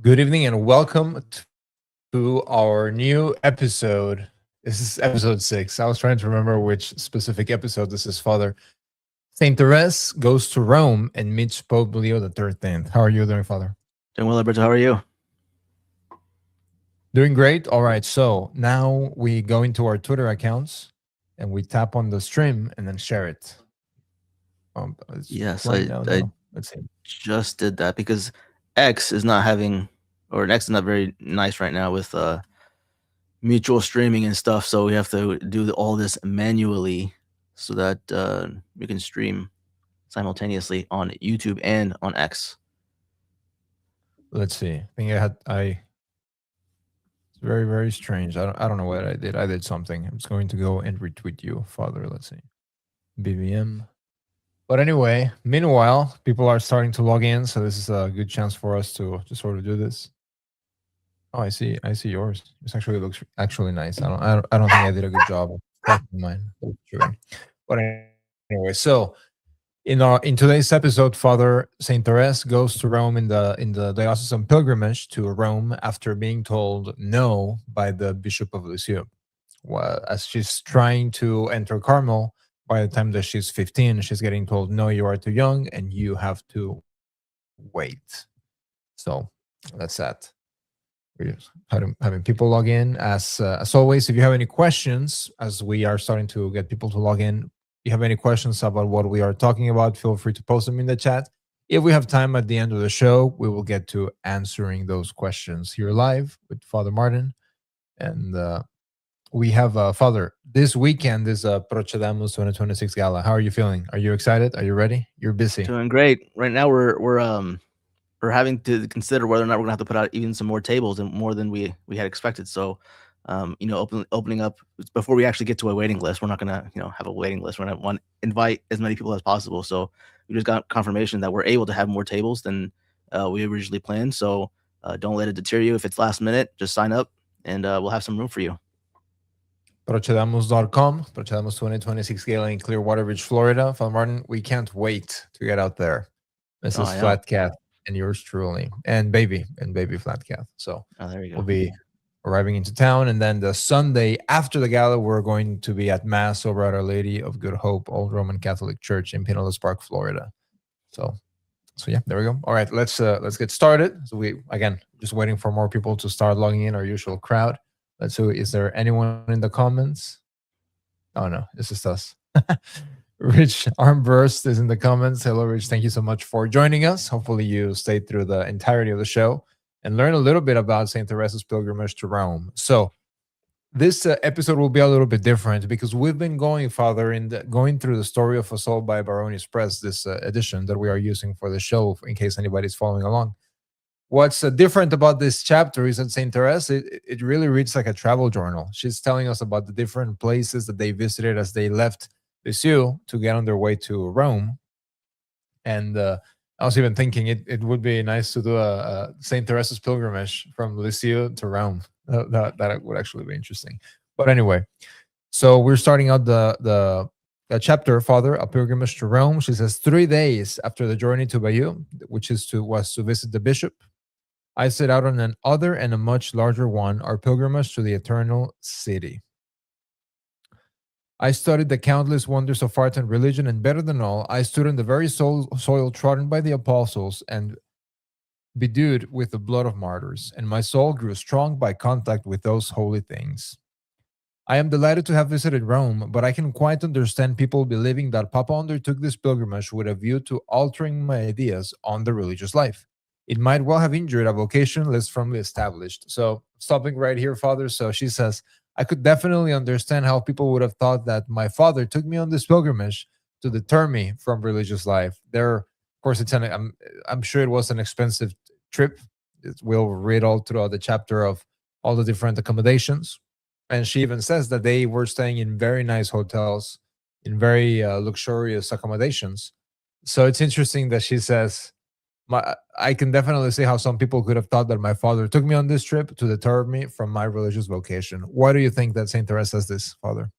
Good evening and welcome to our new episode. This is episode 6. I was trying to remember which specific episode this is, Father. Saint Therese goes to Rome and meets Pope Leo the 13th. How are you doing, Father? Doing well, Alberto. How are you? Doing great. All right. So now we go into our Twitter accounts and we tap on the stream and then share it. It's Yes, playing now. I No. Let's see. just did that because X is not having, or X is not very nice right now with mutual streaming and stuff. So we have to do all this manually so that we can stream simultaneously on YouTube and on X. Let's see. I think it's very, very strange. I don't know what I did. I did something. I'm just going to go and retweet you, Father. Let's see. BVM. But anyway, meanwhile, people are starting to log in, so this is a good chance for us to sort of do this. Oh, I see yours. This actually looks actually nice. I don't think I did a good job of mine. But anyway, so in today's episode, Father Saint Therese goes to Rome in the diocesan pilgrimage to Rome after being told no by the Bishop of Lisieux. Well, as she's trying to enter Carmel, by the time that she's 15, she's getting told, no, you are too young and you have to wait. So that's that. We're just having people log in. As always, if you have any questions, as we are starting to get people to log in, if you have any questions about what we are talking about, feel free to post them in the chat. If we have time at the end of the show, we will get to answering those questions here live with Father Martin. And we have Father, this weekend is Procedamus 2026 Gala. How are you feeling? Are you excited? Are you ready? You're busy. Doing great. Right now we're having to consider whether or not we're gonna have to put out even some more tables and more than we had expected. So opening up before we actually get to a waiting list. We're not gonna have a waiting list. We're gonna want to invite as many people as possible. So we just got confirmation that we're able to have more tables than we originally planned. So don't let it deter you. If it's last minute, just sign up and we'll have some room for you. Procedamus.com, Procedamus 2026 Gala in Clearwater Beach, Florida. Father Martin, we can't wait to get out there. This is Flat Cat and yours truly, and baby Flat Cat. So there you go. We'll be arriving into town, and then the Sunday after the gala, we're going to be at Mass over at Our Lady of Good Hope, Old Roman Catholic Church in Pinellas Park, Florida. So yeah, there we go. All right, let's get started. So we again just waiting for more people to start logging in, our usual crowd. Let's see, is there anyone in the comments? Oh no, this is us. Rich Armburst is in the comments. Hello, Rich. Thank you so much for joining us. Hopefully you stayed through the entirety of the show and learn a little bit about Saint Therese's pilgrimage to Rome. So this episode will be a little bit different because we've been going, Father, going through the story of Assault by Baronis Press, this edition that we are using for the show, in case anybody's following along. What's different about this chapter is that Saint Therese, it really reads like a travel journal. She's telling us about the different places that they visited as they left Lisieux to get on their way to Rome. And I was even thinking it would be nice to do a Saint Therese's pilgrimage from Lisieux to Rome. That would actually be interesting. But anyway, so we're starting out the chapter, Father, a pilgrimage to Rome. She says 3 days after the journey to Bayeux, which was to visit the bishop, I set out on an other and a much larger one, our pilgrimage to the eternal city. I studied the countless wonders of art and religion, and better than all, I stood on the very soil trodden by the apostles and bedewed with the blood of martyrs, and my soul grew strong by contact with those holy things. I am delighted to have visited Rome, but I can quite understand people believing that Papa undertook this pilgrimage with a view to altering my ideas on the religious life. It might well have injured a vocation less firmly established. So, stopping right here, Father. So she says, I could definitely understand how people would have thought that my father took me on this pilgrimage to deter me from religious life. Of course, I'm sure it was an expensive trip. We'll read all throughout the chapter of all the different accommodations. And she even says that they were staying in very nice hotels, in very luxurious accommodations. So it's interesting that she says, I can definitely see how some people could have thought that my father took me on this trip to deter me from my religious vocation. Why do you think that Saint Therese says this, Father?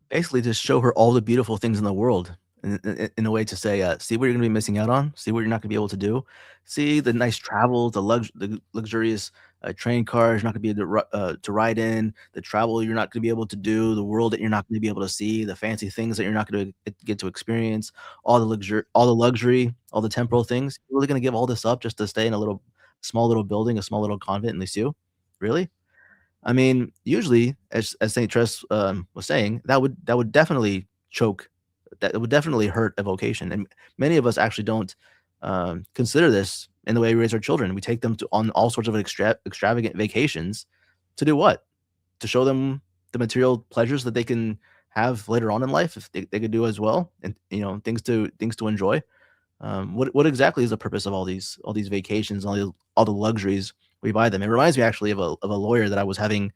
Basically, to show her all the beautiful things in the world. in a way to say, see what you're going to be missing out on, see what you're not going to be able to do, see the nice travel, the luxurious train cars you're not going to be able to ride in, the travel you're not going to be able to do, the world that you're not going to be able to see, the fancy things that you're not going to get to experience, all the luxury, all the temporal things. You're really going to give all this up just to stay in a small little building, a small little convent in Lisieux? Really? I mean, usually, as Saint Tress was saying, that would definitely choke, that would definitely hurt a vocation, and many of us actually don't consider this in the way we raise our children. We take them to on all sorts of extravagant vacations to do what? To show them the material pleasures that they can have later on in life, if they could do as well, and things to enjoy. What exactly is the purpose of all these vacations, all the luxuries we buy them? It reminds me actually of a lawyer that I was having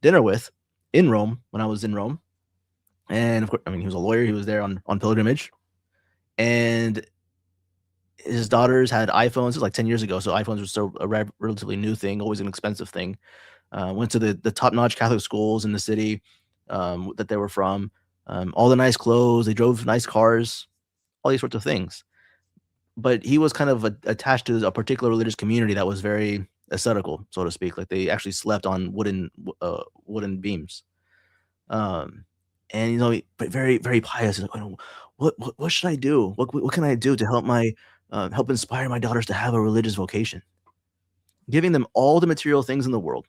dinner with in Rome when I was in Rome, and of course, I mean, he was a lawyer. He was there on pilgrimage, and his daughters had iPhones. It was like 10 years ago, so iPhones were still a relatively new thing, always an expensive thing. Went to the top notch Catholic schools in the city that they were from. All the nice clothes. They drove nice cars. All these sorts of things. But he was kind of attached to a particular religious community that was very ascetical, so to speak. Like they actually slept on wooden beams. Um, and but very very pious. He's like, "Oh, what should I do? What can I do to help inspire my daughters to have a religious vocation?" Giving them all the material things in the world,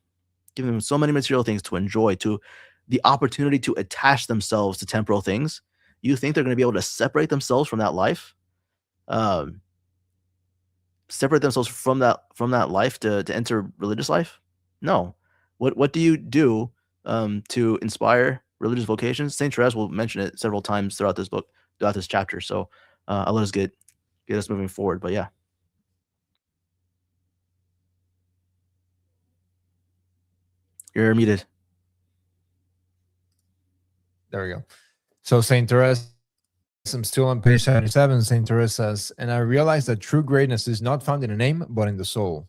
giving them so many material things to enjoy, to the opportunity to attach themselves to temporal things. You think they're going to be able to separate themselves from that life? Um, Separate themselves from that life to enter religious life? No. What do you do to inspire religious vocations? Saint Therese will mention it several times throughout this book, throughout this chapter. So I'll let us get us moving forward. But yeah, you're muted. There we go. So Saint Therese, I'm still on page 77. Saint Therese says, and I realized that true greatness is not found in a name, but in the soul.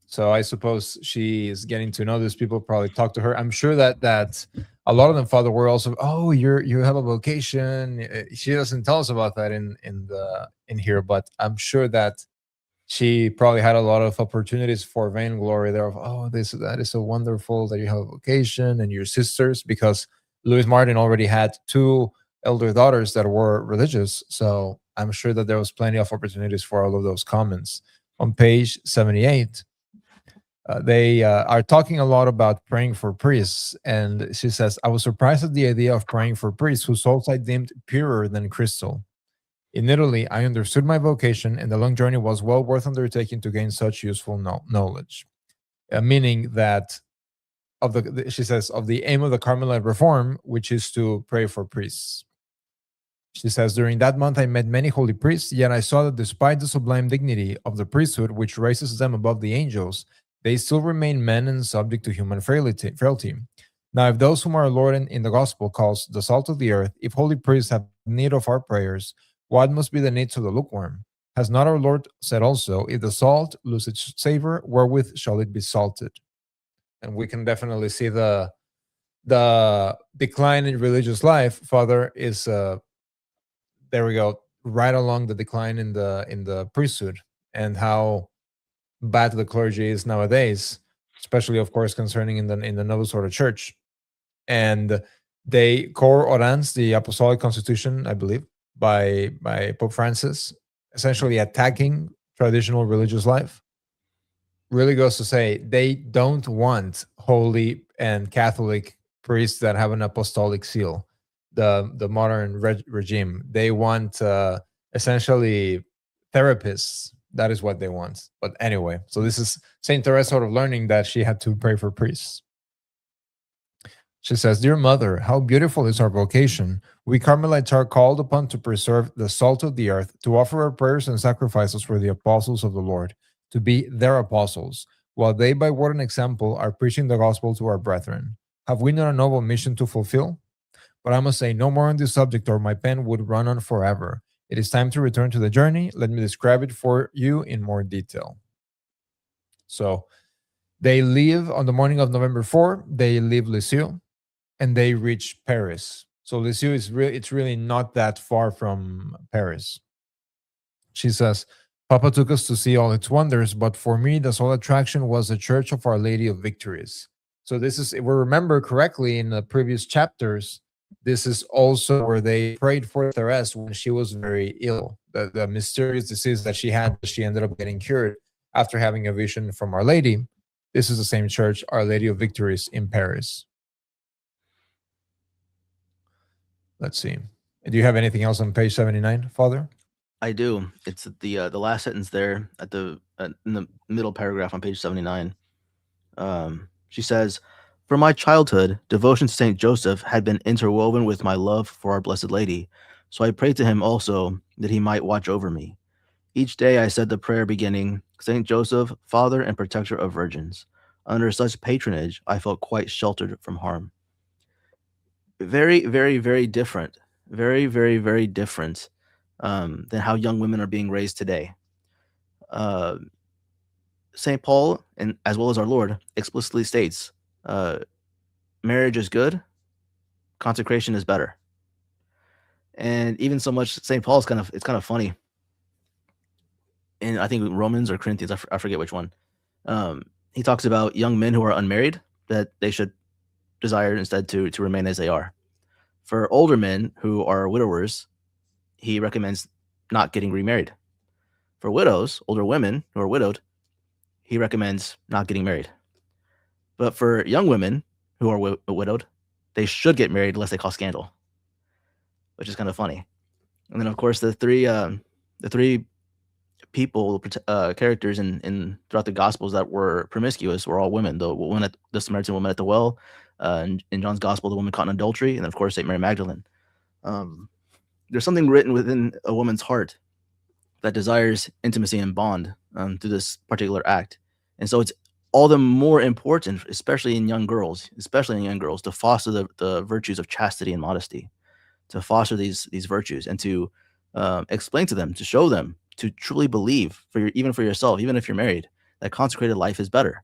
So I suppose she is getting to know these people, probably talk to her. I'm sure that a lot of them, Father, were also, oh, you have a vocation. She doesn't tell us about that in here, but I'm sure that she probably had a lot of opportunities for vainglory there of, oh, that is so wonderful that you have a vocation, and your sisters, because Louis Martin already had two elder daughters that were religious. So I'm sure that there was plenty of opportunities for all of those comments. On page 78, they are talking a lot about praying for priests. And she says, I was surprised at the idea of praying for priests whose souls I deemed purer than crystal. In Italy, I understood my vocation, and the long journey was well worth undertaking to gain such useful knowledge. Meaning that she says, of the aim of the Carmelite reform, which is to pray for priests. She says, during that month I met many holy priests, yet I saw that despite the sublime dignity of the priesthood, which raises them above the angels, they still remain men and subject to human frailty. Now, if those whom our Lord in the gospel calls the salt of the earth, if holy priests have need of our prayers, what must be the needs of the lukewarm? Has not our Lord said also, if the salt lose its savor, wherewith shall it be salted? And we can definitely see the decline in religious life, Father, is there we go, right along the decline in the priesthood, and how bad the clergy is nowadays, especially of course concerning in the Novus Ordo Church. And they Cor Orans, the Apostolic Constitution, I believe, by Pope Francis, essentially attacking traditional religious life, really goes to say they don't want holy and Catholic priests that have an apostolic seal. The modern regime, they want essentially therapists. That is what they want. But anyway, so this is Saint Therese sort of learning that she had to pray for priests. She says, Dear Mother, how beautiful is our vocation. We Carmelites are called upon to preserve the salt of the earth, to offer our prayers and sacrifices for the apostles of the Lord, to be their apostles, while they by word and example are preaching the gospel to our brethren. Have we not a noble mission to fulfill? But I must say no more on this subject, or my pen would run on forever. It is time to return to the journey. Let me describe it for you in more detail. So they leave on the morning of November 4, they leave Lisieux, and they reach Paris. So Lisieux is really, it's really not that far from Paris. She says, Papa took us to see all its wonders, but for me, the sole attraction was the Church of Our Lady of Victories. So this is, if we remember correctly in the previous chapters, this is also where they prayed for Therese when she was very ill. The mysterious disease that she had, she ended up getting cured after having a vision from Our Lady. This is the same church, Our Lady of Victories in Paris. Let's see. Do you have anything else on page 79, Father? I do. It's the last sentence there at in the middle paragraph on page 79. She says, "From my childhood, devotion to Saint Joseph had been interwoven with my love for Our Blessed Lady, so I prayed to him also that he might watch over me. Each day I said the prayer beginning, Saint Joseph, Father and Protector of Virgins. Under such patronage, I felt quite sheltered from harm." Very, very, very different. Very, very, very different than how young women are being raised today. Uh, St. Paul, and as well as our Lord, explicitly states, marriage is good, consecration is better. And even so much, St. Paul's it's kind of funny. And I think Romans or Corinthians, I forget which one. He talks about young men who are unmarried, that they should desire instead to remain as they are. For older men who are widowers, he recommends not getting remarried. For widows, older women who are widowed, he recommends not getting married. But for young women who are widowed, they should get married unless they cause scandal, which is kind of funny. And then, of course, the three people, characters in throughout the Gospels that were promiscuous were all women. The Samaritan woman at the well, in John's Gospel, the woman caught in adultery, and then, of course, St. Mary Magdalene. There's something written within a woman's heart that desires intimacy and bond through this particular act. And so it's all the more important, especially in young girls, to foster the virtues of chastity and modesty, to foster these virtues and to explain to them, to show them, to truly believe even for yourself, even if you're married, that consecrated life is better.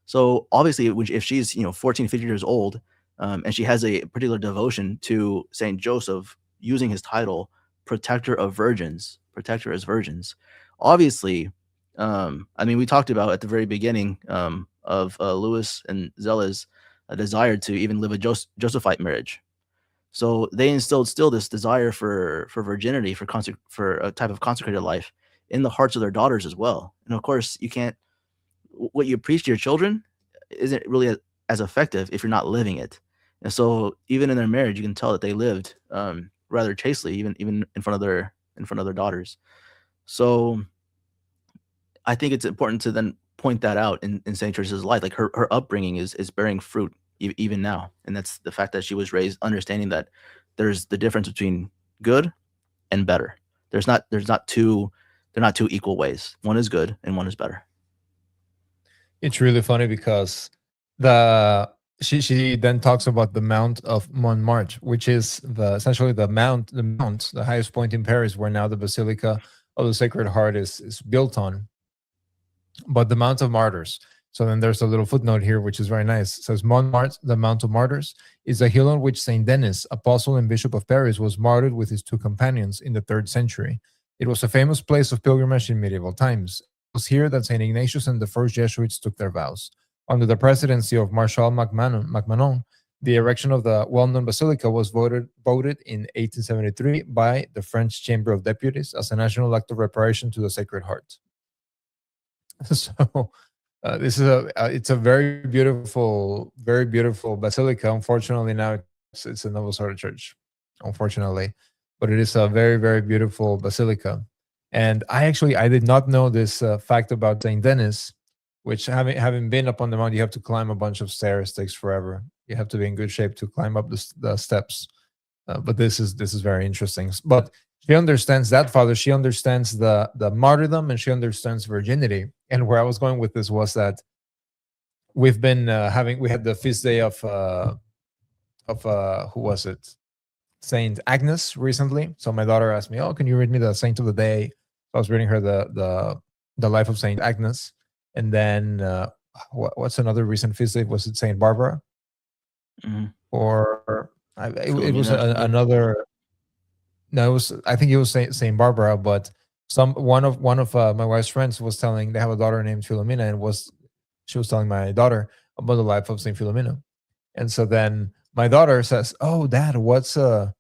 So obviously, if she's 14, 15 years old, and she has a particular devotion to Saint Joseph, using his title, protector of virgins, protector as virgins. Obviously, we talked about at the very beginning of Louis and Zella's desire to even live a Josephite marriage. So they instilled still this desire for virginity, for a type of consecrated life in the hearts of their daughters as well. And of course, what you preach to your children isn't really as effective if you're not living it. And so even in their marriage, you can tell that they lived rather chastely, even in front of their daughters. So I think it's important to then point that out in St. Teresa's life. Like her upbringing is bearing fruit even now. And that's the fact that she was raised understanding that there's the difference between good and better. They're not two equal ways. One is good and one is better. It's really funny because she then talks about the Mount of Montmartre, which is essentially the mount, the highest point in Paris, where now the Basilica of the Sacred Heart is built on. But the Mount of Martyrs. So then there's a little footnote here, which is very nice. It says Montmartre, the Mount of Martyrs, is a hill on which Saint Denis, apostle and bishop of Paris, was martyred with his 2 companions in the 3rd century. It was a famous place of pilgrimage in medieval times. It was here that Saint Ignatius and the first Jesuits took their vows. Under the presidency of Marshal MacMahon, the erection of the well-known basilica was voted in 1873 by the French Chamber of Deputies as a national act of reparation to the Sacred Heart. So this is it's a very beautiful basilica. Unfortunately, now it's a Novus Ordo church, unfortunately, but it is a very, very beautiful basilica. And I did not know this fact about Saint Denis, which having been up on the mount, you have to climb a bunch of stairs. Takes forever. You have to be in good shape to climb up the steps. But this is very interesting. But she understands that, Father. She understands the martyrdom, and she understands virginity. And where I was going with this was that we've been we had the feast day of who was it? Saint Agnes recently. So my daughter asked me, "Oh, can you read me the saint of the day?" So I was reading her the life of Saint Agnes. And then what's another recent feast day? Was it Saint Barbara? Mm-hmm. or it was Philomena or something. another. No, it was. I think it was Saint Barbara, but one of my wife's friends was telling they have a daughter named Philomena, and was she was telling my daughter about the life of Saint Philomena, and so then my daughter says, "Oh, Dad, what's uh?"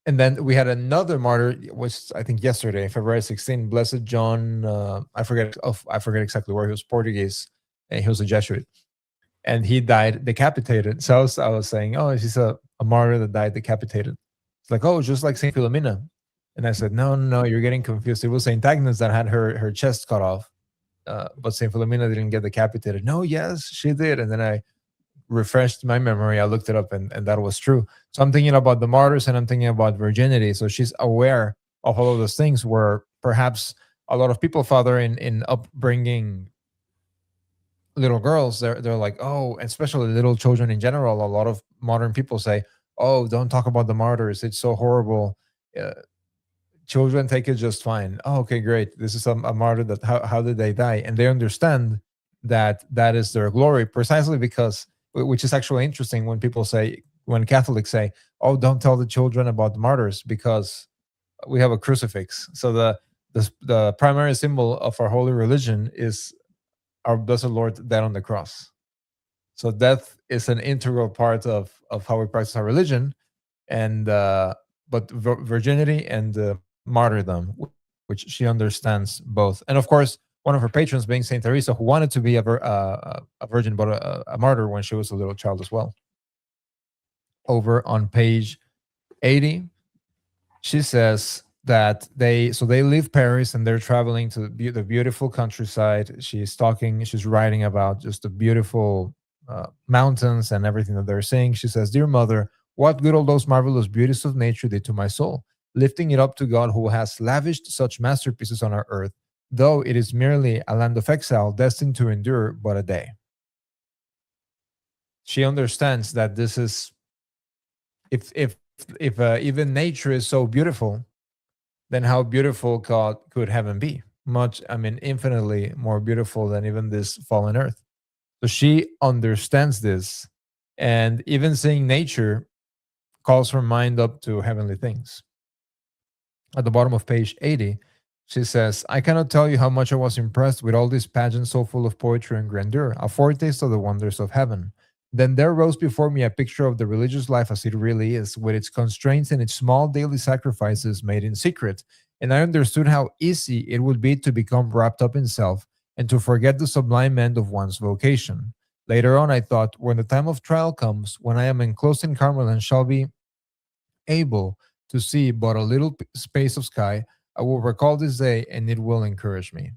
And then we had another martyr, which I think yesterday, February 16, Blessed John. I forget exactly where he was, Portuguese, and he was a Jesuit, and he died decapitated. So I was saying, oh, he's a martyr that died decapitated. It's like, oh, just like Saint Philomena. And I said, no, no, no, you're getting confused. It was Saint Agnes that had her chest cut off, but Saint Philomena didn't get decapitated. No, yes, she did. And then I refreshed my memory. I looked it up, and that was true. So I'm thinking about the martyrs, and I'm thinking about virginity. So she's aware of all of those things where perhaps a lot of people, Father, in upbringing little girls, they're like, oh, especially little children in general, a lot of modern people say, oh, don't talk about the martyrs, it's so horrible. uh, Children take it just fine. Oh, okay, great, this is a martyr. That how did they die? And they understand that that is their glory, precisely because, which is actually interesting, when people say, when Catholics say, oh, don't tell the children about the martyrs, because we have a crucifix. So the primary symbol of our holy religion is our blessed Lord dead on the cross. So death is an integral part of how we practice our religion, and but virginity and martyrdom, which she understands both. And of course, one of her patrons being Saint Teresa, who wanted to be a virgin but a martyr when she was a little child as well. Over on page 80, she says that they leave Paris and they're traveling to the beautiful countryside. She's writing about just the beautiful mountains and everything that they're seeing. She says, "Dear mother, what good all those marvelous beauties of nature did to my soul, lifting it up to God who has lavished such masterpieces on our earth, though it is merely a land of exile destined to endure but a day." She understands that this is, if even nature is so beautiful, then how beautiful God could heaven be? Much, I mean, infinitely more beautiful than even this fallen earth. So she understands this, and even seeing nature calls her mind up to heavenly things. At the bottom of page 80, she says, I cannot tell you how much I was impressed with all these pageants so full of poetry and grandeur, a foretaste of the wonders of heaven. Then there rose before me a picture of the religious life as it really is, with its constraints and its small daily sacrifices made in secret. And I understood how easy it would be to become wrapped up in self and to forget the sublime end of one's vocation. Later on, I thought, when the time of trial comes, when I am enclosed in Carmel and shall be able to see but a little space of sky, I will recall this day and it will encourage me.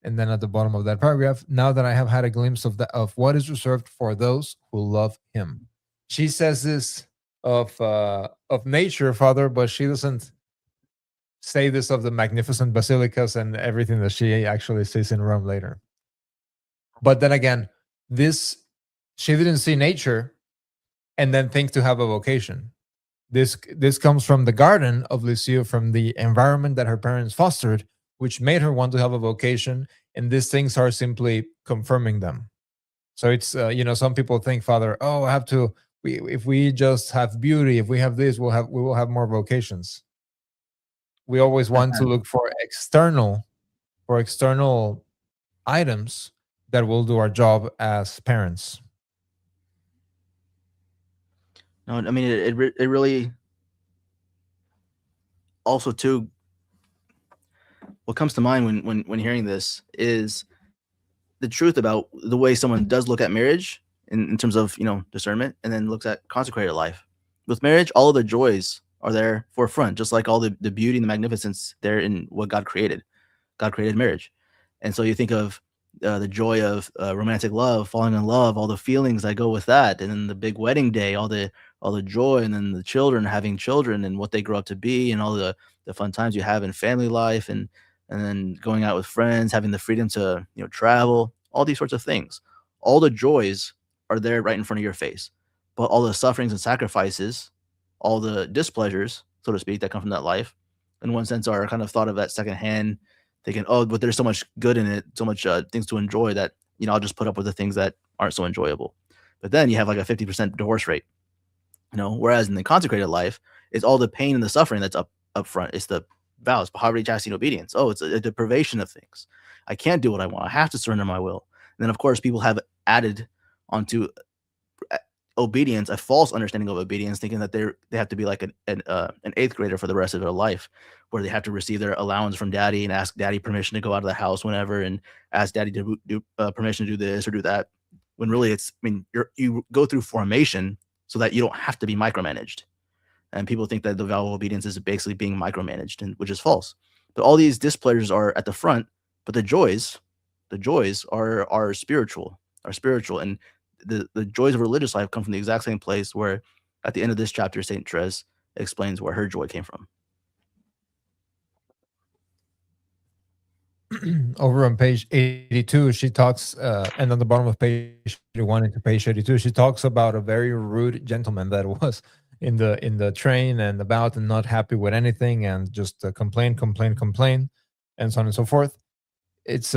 And then at the bottom of that paragraph, now that I have had a glimpse of what is reserved for those who love him. She says this of nature, Father, but she doesn't say this of the magnificent basilicas and everything that she actually sees in Rome later. But then again, this she didn't see nature and then think to have a vocation. This comes from the garden of Lucio, from the environment that her parents fostered, which made her want to have a vocation. And these things are simply confirming them. So it's some people think, Father, oh, I have to. If we just have beauty, if we have this, we will have more vocations. We always want to look for external items that will do our job as parents. No, I mean it really also too. What comes to mind when hearing this is the truth about the way someone does look at marriage in terms of discernment, and then looks at consecrated life. With marriage, all of the joys are there forefront, just like all the beauty and the magnificence there in what God created. God created marriage, and so you think of the joy of romantic love, falling in love, all the feelings that go with that, and then the big wedding day, all the joy, and then the children, having children and what they grow up to be, and all the fun times you have in family life, and then going out with friends, having the freedom to travel, all these sorts of things. All the joys are there right in front of your face, but all the sufferings and sacrifices, all the displeasures, so to speak, that come from that life, in one sense, are kind of thought of at secondhand, thinking, oh, but there's so much good in it, so much things to enjoy that I'll just put up with the things that aren't so enjoyable. But then you have like a 50% divorce rate, whereas in the consecrated life, it's all the pain and the suffering that's up front. It's the vows, poverty, chastity, and obedience. Oh, it's a deprivation of things. I can't do what I want. I have to surrender my will. And then, of course, people have added onto obedience a false understanding of obedience, thinking that they have to be like an 8th grader for the rest of their life, where they have to receive their allowance from daddy and ask daddy permission to go out of the house whenever, and ask daddy to do permission to do this or do that. When really you go through formation so that you don't have to be micromanaged. And people think that the vow of obedience is basically being micromanaged, which is false. But all these displeasures are at the front, but the joys are spiritual, and the joys of religious life come from the exact same place where at the end of this chapter, St. Therese explains where her joy came from. Over on page 82, she talks, and on the bottom of page 81 into page 82, she talks about a very rude gentleman that was in the train and about and not happy with anything and just complain, and so on and so forth. It's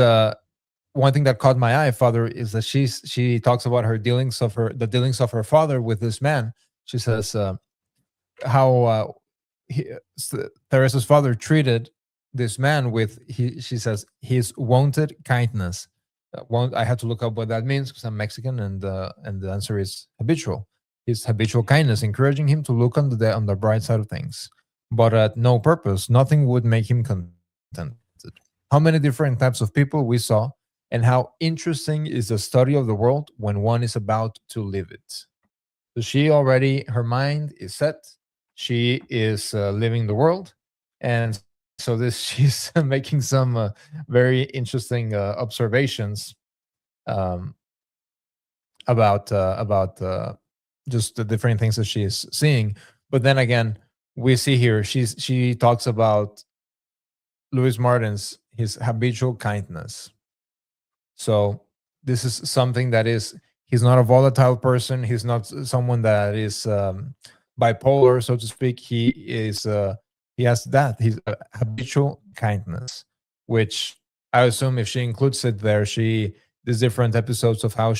one thing that caught my eye, Father, is that she talks about the dealings of her father with this man. She says how Teresa's father treated this man with, she says, his wonted kindness. I had to look up what that means because I'm Mexican, and the answer is habitual. His habitual kindness, encouraging him to look on the bright side of things, but at no purpose. Nothing would make him contented. How many different types of people we saw, and how interesting is the study of the world when one is about to live it. So her mind is set. She is living the world, and so she's making some very interesting observations about just the different things that she is seeing. But then again, we see here she talks about Louis Martin's his habitual kindness. So this is something that he's not a volatile person. He's not someone that is bipolar, so to speak. He has his habitual kindness, which I assume if she includes it there, there's different episodes of how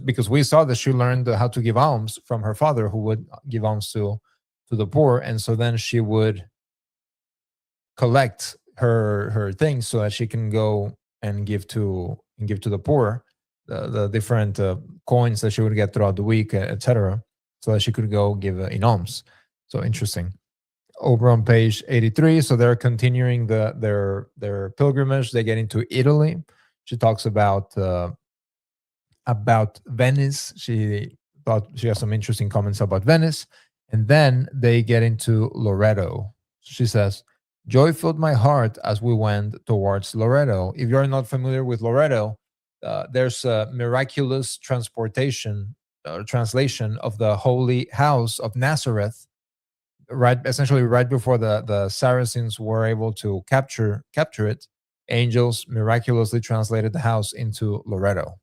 because we saw that she learned how to give alms from her father, who would give alms to the poor, and so then she would collect her things so that she can go and give to the poor, the different coins that she would get throughout the week, etc., so that she could go give in alms. So interesting. Over on page 83, so they're continuing their pilgrimage. They get into Italy. She talks about Venice. She thought she has some interesting comments about Venice, and then they get into Loreto. She says, "Joy filled my heart as we went towards Loreto." If you're not familiar with Loreto, there's a miraculous translation of the Holy House of Nazareth, essentially right before the Saracens were able to capture it. Angels miraculously translated the house into Loreto.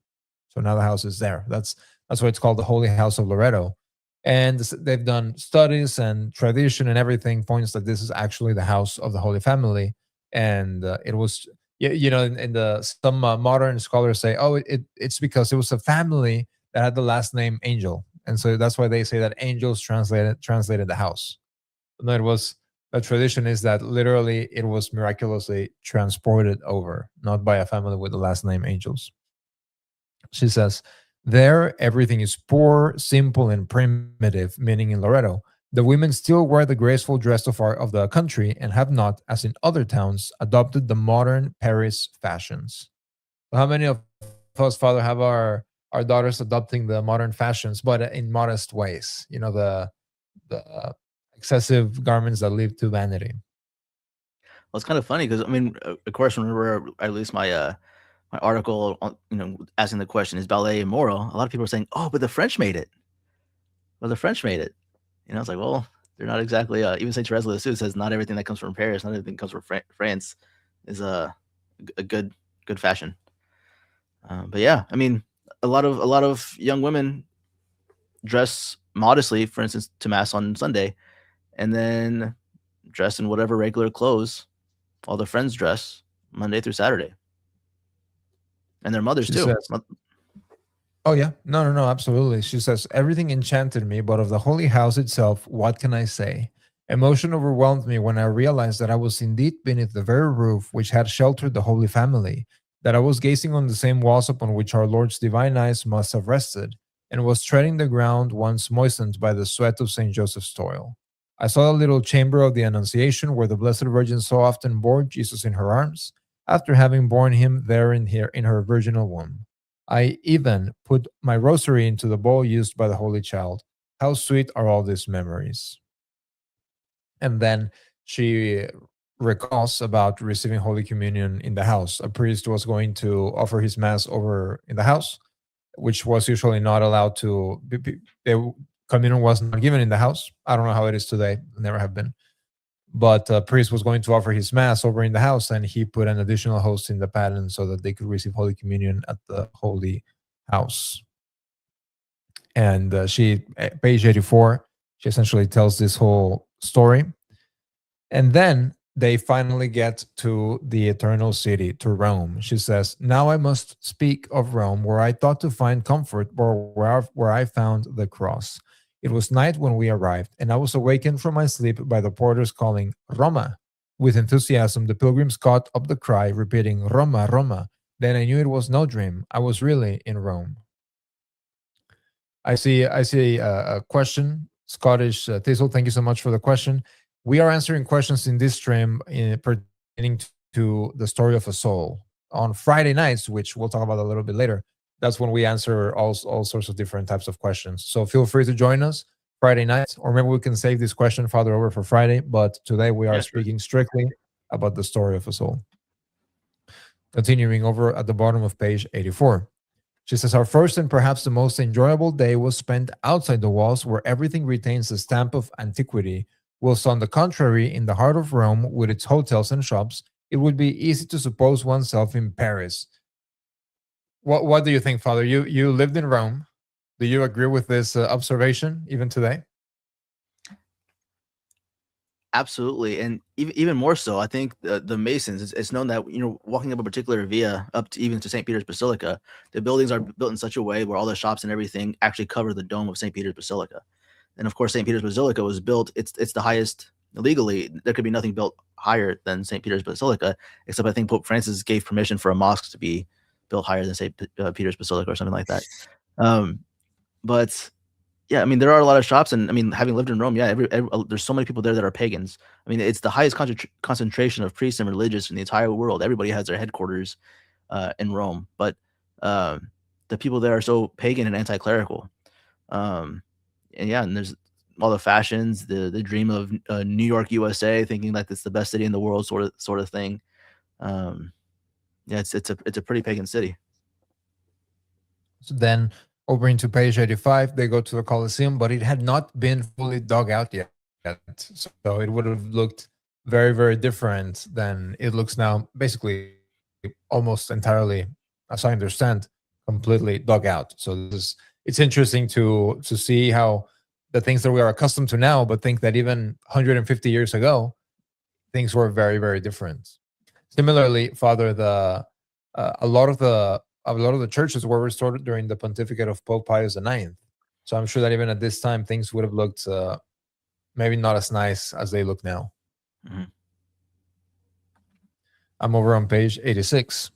So now the house is there. That's why it's called the Holy House of Loreto. And they've done studies, and tradition and everything points that this is actually the house of the Holy Family. And it was, some modern scholars say, oh, it's because it was a family that had the last name Angel. And so that's why they say that angels translated the house. No, the tradition is that literally it was miraculously transported over, not by a family with the last name Angels. She says, there everything is poor, simple, and primitive, meaning in Loreto. The women still wear the graceful dress of the country and have not, as in other towns, adopted the modern Paris fashions. So how many of us, Father, have our daughters adopting the modern fashions, but in modest ways? The excessive garments that lead to vanity. Well, it's kind of funny because, of course, whenever I released my my article, asking the question, is ballet immoral? A lot of people are saying, oh, but the French made it. Well, the French made it. It's like, well, they're not exactly, even St. Therese of Lisieux says not everything that comes from Paris, not everything that comes from France is a good fashion. But yeah, a lot of young women dress modestly, for instance, to mass on Sunday, and then dress in whatever regular clothes all their friends dress Monday through Saturday. And their mothers too. Oh yeah, no, absolutely. She says everything enchanted me, but of the holy house itself, what can I say? Emotion overwhelmed me when I realized that I was indeed beneath the very roof which had sheltered the Holy Family, that I was gazing on the same walls upon which our Lord's divine eyes must have rested, and was treading the ground once moistened by the sweat of Saint Joseph's toil. I saw the little chamber of the Annunciation where the Blessed Virgin so often bore Jesus in her arms, after having borne him there in her virginal womb. I even put my rosary into the bowl used by the Holy Child. How sweet are all these memories. And then she recalls about receiving Holy Communion in the house. A priest was going to offer his Mass over in the house, which was usually not allowed to. Communion was not given in the house. I don't know how it is today, never have been. But a priest was going to offer his Mass over in the house, and he put an additional host in the paten so that they could receive Holy Communion at the Holy House. And page 84, she essentially tells this whole story. And then they finally get to the eternal city, to Rome. She says, now I must speak of Rome, where I thought to find comfort, or where I found the cross. It was night when we arrived, and I was awakened from my sleep by the porters calling, Roma. With enthusiasm, the pilgrims caught up the cry, repeating, Roma, Roma. Then I knew it was no dream. I was really in Rome. I see a question. Scottish Thistle, thank you so much for the question. We are answering questions in this stream pertaining to the story of a soul. On Friday nights, which we'll talk about a little bit later, that's when we answer all sorts of different types of questions. So feel free to join us Friday nights, or maybe we can save this question farther over for Friday. But today we are speaking strictly about the story of a soul. Continuing over at the bottom of page 84. She says, our first and perhaps the most enjoyable day was spent outside the walls where everything retains the stamp of antiquity, whilst on the contrary, in the heart of Rome, with its hotels and shops, it would be easy to suppose oneself in Paris. What do you think, Father? You lived in Rome. Do you agree with this observation even today? Absolutely, and even more so, I think the Masons. It's known that walking up a particular via up to even to St. Peter's Basilica, the buildings are built in such a way where all the shops and everything actually cover the dome of St. Peter's Basilica. And of course, St. Peter's Basilica was built. It's the highest legally. There could be nothing built higher than St. Peter's Basilica, except I think Pope Francis gave permission for a mosque to be built higher than St. Peter's Basilica or something like that. But yeah, I mean, there are a lot of shops, and I mean, having lived in Rome, yeah, there's so many people there that are pagans. I mean, it's the highest concentration of priests and religious in the entire world. Everybody has their headquarters in Rome, but the people there are so pagan and anti-clerical. And yeah, and there's all the fashions, the dream of New York, USA, thinking that it's the best city in the world, sort of thing. Yeah, it's a pretty pagan city. So then over into page 85, they go to the Colosseum, but it had not been fully dug out yet. So it would have looked very, very different than it looks now. Basically, almost entirely, as I understand, completely dug out. So it's interesting to see how the things that we are accustomed to now, but think that even 150 years ago, things were very, very different. Similarly, Father, a lot of the churches were restored during the pontificate of Pope Pius IX. So I'm sure that even at this time, things would have looked maybe not as nice as they look now. Mm-hmm. I'm over on page 86.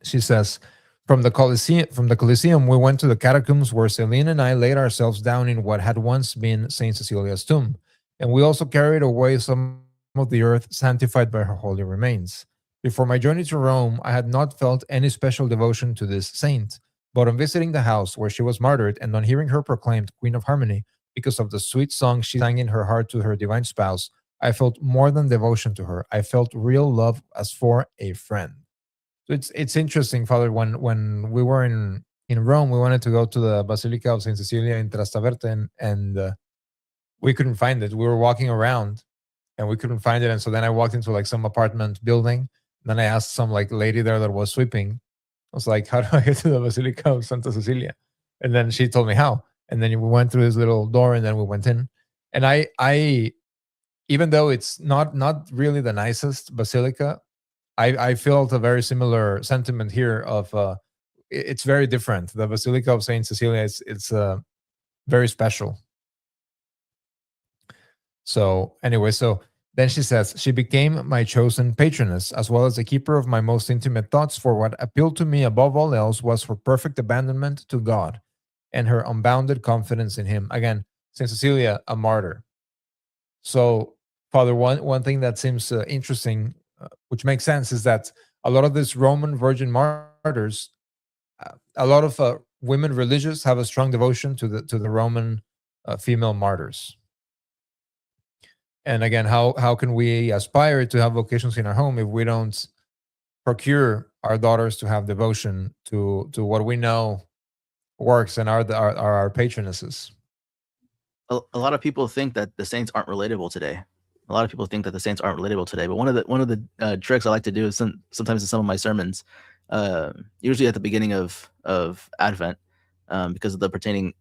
She says, from the Colosseum, we went to the catacombs where Celine and I laid ourselves down in what had once been Saint Cecilia's tomb, and we also carried away some of the earth sanctified by her holy remains. Before my journey to Rome, I had not felt any special devotion to this saint, but on visiting the house where she was martyred and on hearing her proclaimed Queen of Harmony because of the sweet song she sang in her heart to her divine spouse, I felt more than devotion to her. I felt real love as for a friend. So it's interesting, Father. When we were in Rome, we wanted to go to the Basilica of Saint Cecilia in Trastevere, and we couldn't find it. We were walking around, and we couldn't find it. And so then I walked into like some apartment building. Then I asked some like lady there that was sweeping. I was like, "How do I get to the Basilica of Santa Cecilia?" And then she told me how. And then we went through this little door, and then we went in. And I even though it's not really the nicest basilica, I felt a very similar sentiment here of it's very different. The Basilica of Saint Cecilia is it's very special. So anyway, so then she says, she became my chosen patroness, as well as the keeper of my most intimate thoughts, for what appealed to me above all else was her perfect abandonment to God and her unbounded confidence in him. Again, Saint Cecilia, a martyr. So, Father, one thing that seems interesting, which makes sense, is that a lot of these Roman virgin martyrs, a lot of women religious have a strong devotion to the Roman female martyrs. And again, how can we aspire to have vocations in our home if we don't procure our daughters to have devotion to what we know works and are our patronesses? A lot of people think that the saints aren't relatable today. A lot of people think that the saints aren't relatable today. But one of the tricks I like to do is sometimes in some of my sermons, usually at the beginning of Advent, because of the pertaining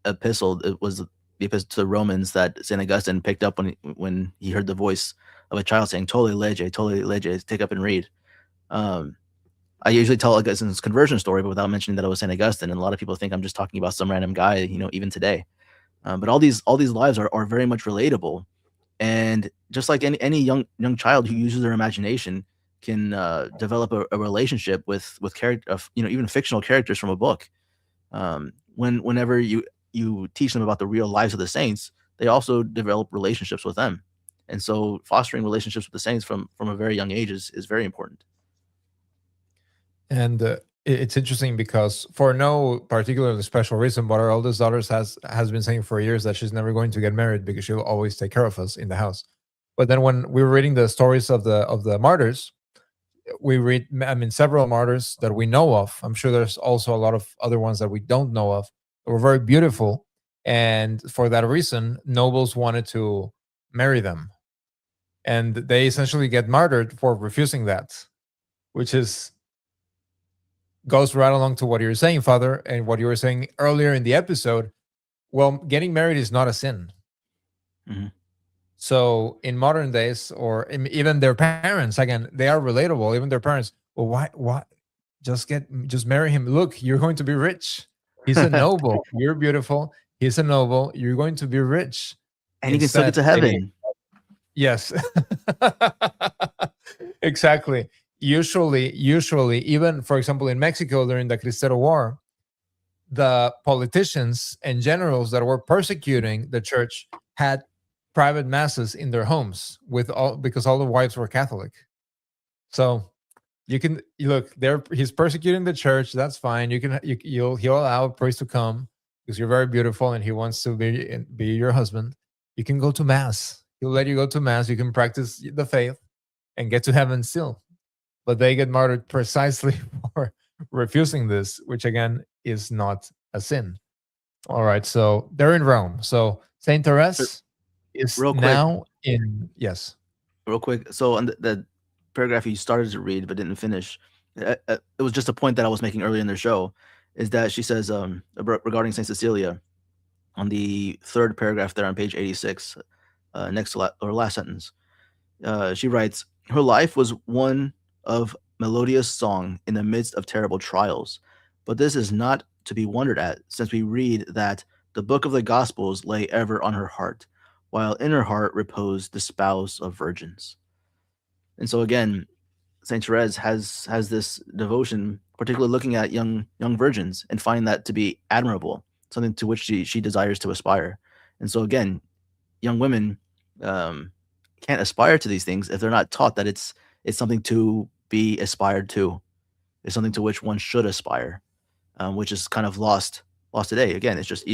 epistle, it was the epistle to the Romans that Saint Augustine picked up when he heard the voice of a child saying "Tole lege," take up and read. I usually tell Augustine's conversion story, but without mentioning that it was Saint Augustine. And a lot of people think I'm just talking about some random guy, even today. But all these lives are very much relatable, and just like any young child who uses their imagination can develop a relationship with character, even fictional characters from a book. Whenever you teach them about the real lives of the saints, they also develop relationships with them, and so fostering relationships with the saints from a very young age is very important. And it's interesting because for no particularly special reason, but our oldest daughter has been saying for years that she's never going to get married because she'll always take care of us in the house. But then when we were reading the stories of the martyrs, we read, I mean, several martyrs that we know of. I'm sure there's also a lot of other ones that we don't know of that were very beautiful. And for that reason, nobles wanted to marry them. And they essentially get martyred for refusing that, which goes right along to what you're saying, Father, and what you were saying earlier in the episode. Well, getting married is not a sin. Mm-hmm. So in modern days, or even their parents, again, they are relatable. Even their parents, well, why? Just marry him. Look, you're going to be rich. He's a noble. You're beautiful. He's a noble. You're going to be rich. And you can still get to heaven. Yes. Exactly. Usually, even for example, in Mexico during the Cristero War, the politicians and generals that were persecuting the church had private masses in their homes because all the wives were Catholic. So you can look there. He's persecuting the church. That's fine. He'll allow a priest to come because you're very beautiful and he wants to be your husband. You can go to mass. He'll let you go to mass. You can practice the faith and get to heaven still. But they get martyred precisely for refusing this, which again is not a sin. All right, so they're in Rome. So Saint Therese is now in, yes. Real quick. So on the paragraph you started to read but didn't finish, it was just a point that I was making earlier in the show, is that she says regarding Saint Cecilia on the third paragraph there on page 86, next to last sentence, she writes, her life was one of melodious song in the midst of terrible trials, but this is not to be wondered at, since we read that the book of the Gospels lay ever on her heart, while in her heart reposed the spouse of virgins. And so again, Saint Therese has this devotion, particularly looking at young virgins and finding that to be admirable, something to which she desires to aspire. And so again, young women can't aspire to these things if they're not taught that it's something to be aspired to. It's something to which one should aspire, which is kind of lost today. Again, it's just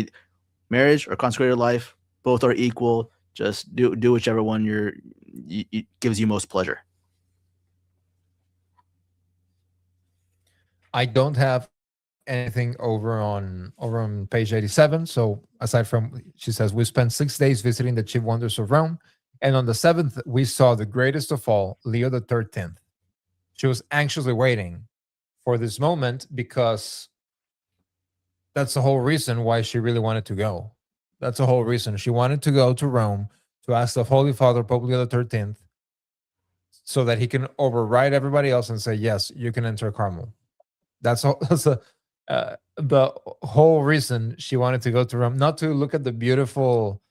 marriage or consecrated life. Both are equal. Just do whichever one gives you most pleasure. I don't have anything over on page 87. So aside from, she says, we spent 6 days visiting the chief wonders of Rome, and on the 7th we saw the greatest of all, Leo the 13th. She was anxiously waiting for this moment because that's the whole reason why she really wanted to go. That's the whole reason she wanted to go to Rome to ask the Holy Father, Pope Leo the 13th, so that he can override everybody else and say, yes, you can enter Carmel. That's all. The whole reason she wanted to go to Rome, not to look at the beautiful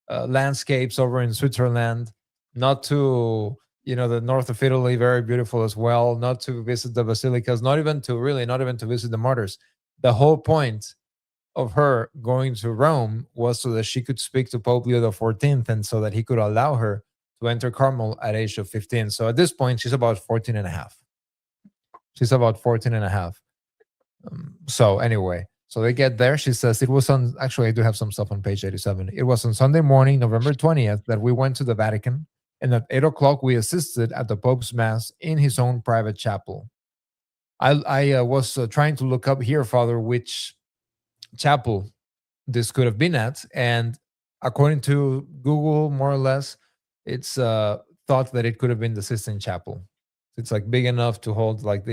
landscapes over in Switzerland, not to, the north of Italy, very beautiful as well, not to visit the basilicas, not even to visit the martyrs. The whole point of her going to Rome was so that she could speak to Pope Leo XIV and so that he could allow her to enter Carmel at age of 15. So at this point, she's about 14 and a half. She's about 14 and a half. So anyway, so they get there. She says it was on, actually, I do have some stuff on page 87. It was on Sunday morning, November 20th, that we went to the Vatican. And at 8 o'clock, we assisted at the Pope's Mass in his own private chapel. I was trying to look up here, Father, which chapel this could have been at. And according to Google, more or less, it's thought that it could have been the Sistine Chapel. It's like big enough to hold like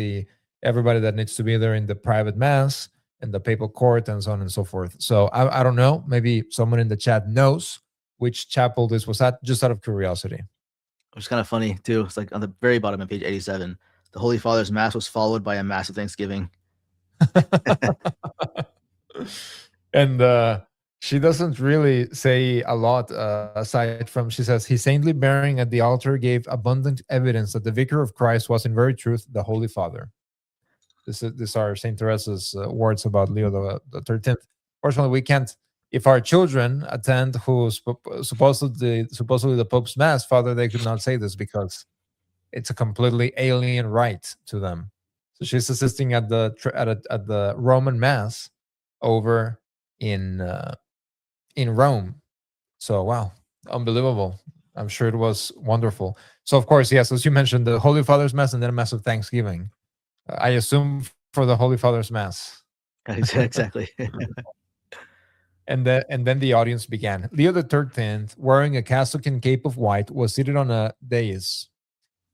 everybody that needs to be there in the private mass and the papal court and so on and so forth. So I don't know. Maybe someone in the chat knows which chapel this was at, just out of curiosity. Which is kind of funny too. It's like on the very bottom of page 87, the Holy Father's Mass was followed by a Mass of Thanksgiving. And she doesn't really say a lot aside from, she says, his saintly bearing at the altar gave abundant evidence that the Vicar of Christ was in very truth the Holy Father. These are St. Teresa's words about Leo the 13th. Fortunately, we can't, if our children attend who supposedly the Pope's Mass, Father, they could not say this because it's a completely alien rite to them. So she's assisting at the Roman Mass over in Rome. So wow, unbelievable. I'm sure it was wonderful. So of course, yes, as you mentioned, the Holy Father's Mass and then a Mass of Thanksgiving. I assume for the Holy Father's Mass. Exactly. And then the audience began. Leo XIII, wearing a cassock and cape of white, was seated on a dais,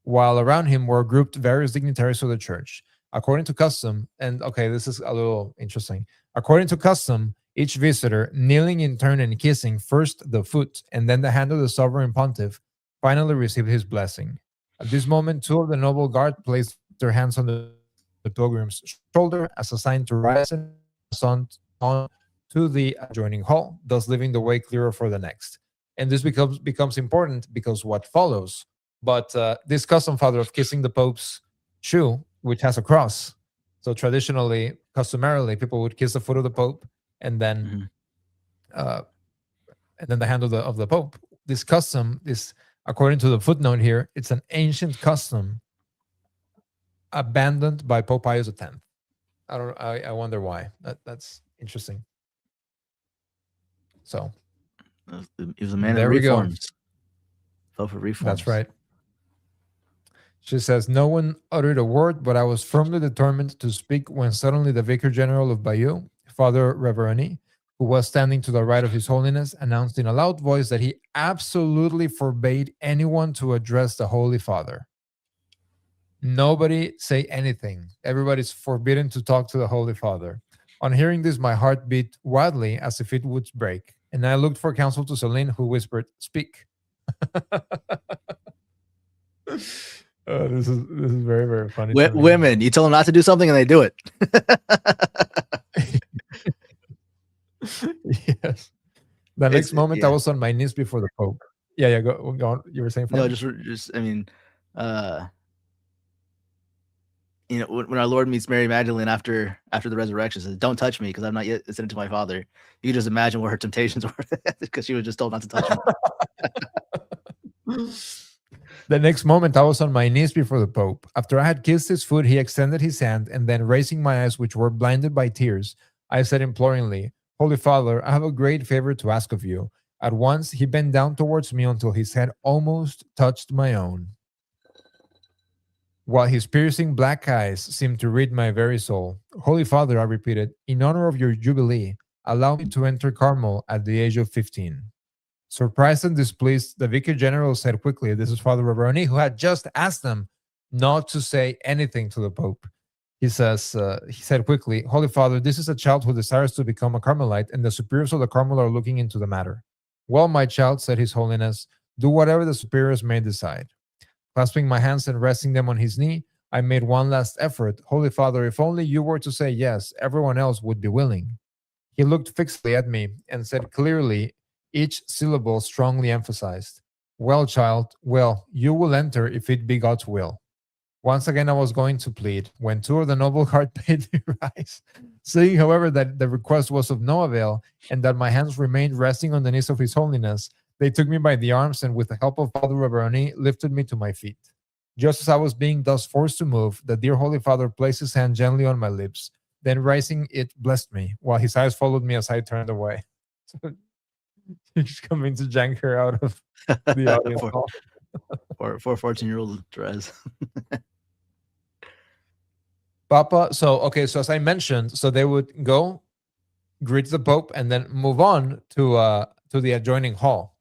while around him were grouped various dignitaries of the church. According to custom, and okay, this is a little interesting. According to custom, each visitor, kneeling in turn and kissing first the foot and then the hand of the sovereign pontiff, finally received his blessing. At this moment, two of the noble guard placed their hands on the pilgrim's shoulder as a sign to rise and pass on to the adjoining hall, thus leaving the way clearer for the next. And this becomes important because what follows. But this custom, Father, of kissing the Pope's shoe, which has a cross. So customarily, people would kiss the foot of the Pope and then the hand of the Pope. This custom is, according to the footnote here, it's an ancient custom abandoned by Pope Pius X. I wonder why. That's interesting. So he was a man of reforms. Fell for reforms. That's right. She says, no one uttered a word, but I was firmly determined to speak when suddenly the Vicar General of Bayeux, Father Revereni, who was standing to the right of His Holiness, announced in a loud voice that he absolutely forbade anyone to address the Holy Father. Nobody say anything. Everybody's forbidden to talk to the Holy Father. On hearing this, my heart beat wildly as if it would break, and I looked for counsel to Celine, who whispered, speak. This is very, very funny. Women, you tell them not to do something and they do it. Yes. The next moment, I was on my knees before the Pope. Yeah, go on. You were saying? No, just. I mean, when our Lord meets Mary Magdalene after the resurrection, says, "Don't touch me, because I'm not yet ascended to my Father." You can just imagine what her temptations were, because she was just told not to touch him. The next moment, I was on my knees before the Pope. After I had kissed his foot, he extended his hand, and then raising my eyes, which were blinded by tears, I said imploringly, "Holy Father, I have a great favor to ask of you." At once, he bent down towards me until his head almost touched my own, while his piercing black eyes seemed to read my very soul. "Holy Father," I repeated, "in honor of your jubilee, allow me to enter Carmel at the age of 15. Surprised and displeased, the Vicar General said quickly, this is Father Revereni, who had just asked them not to say anything to the Pope. He said quickly, "Holy Father, this is a child who desires to become a Carmelite, and the superiors of the Carmel are looking into the matter." "Well, my child," said His Holiness, "do whatever the superiors may decide." Clasping my hands and resting them on his knee, I made one last effort. Holy Father, if only you were to say yes, everyone else would be willing. He looked fixedly at me and said clearly, each syllable strongly emphasized, well, child, well, you will enter if it be God's will. Once again, I was going to plead, when two of the noble heart bade me rise. Seeing, however, that the request was of no avail, and that my hands remained resting on the knees of His Holiness, they took me by the arms, and with the help of Father Reveroni, lifted me to my feet. Just as I was being thus forced to move, the dear Holy Father placed his hand gently on my lips, then raising it, blessed me, while his eyes followed me as I turned away. So he's coming to jank her out of the audience for, hall. for 14-year-old Therese. Papa, so as I mentioned, so they would go greet the Pope and then move on to the adjoining hall.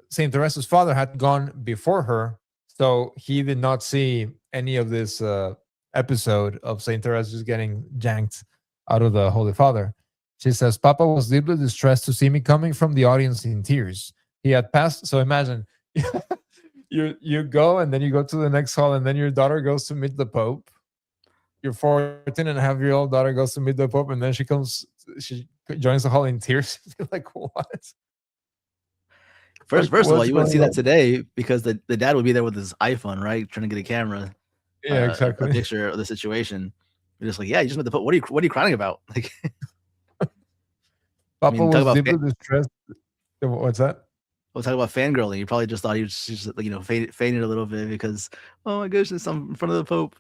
Saint Teresa's father had gone before her, so he did not see any of this episode of Saint Teresa just getting janked out of the Holy Father. She says, Papa was deeply distressed to see me coming from the audience in tears. He had passed, so imagine you go and then you go to the next hall and then your daughter goes to meet the Pope. Your 14-and-a-half-year-old daughter goes to meet the Pope, and then she joins the hall in tears. You're like, what? First of all, you wouldn't see that today because the dad would be there with his iPhone, right, trying to get a camera. Yeah, exactly. A picture of the situation. You're just like, yeah, you just met the Pope. What are you crying about? Like, Papa was deeply distressed. What's that? We'll talk about fangirling. You probably just thought he was just fainted a little bit because, oh my goodness, I'm in front of the Pope.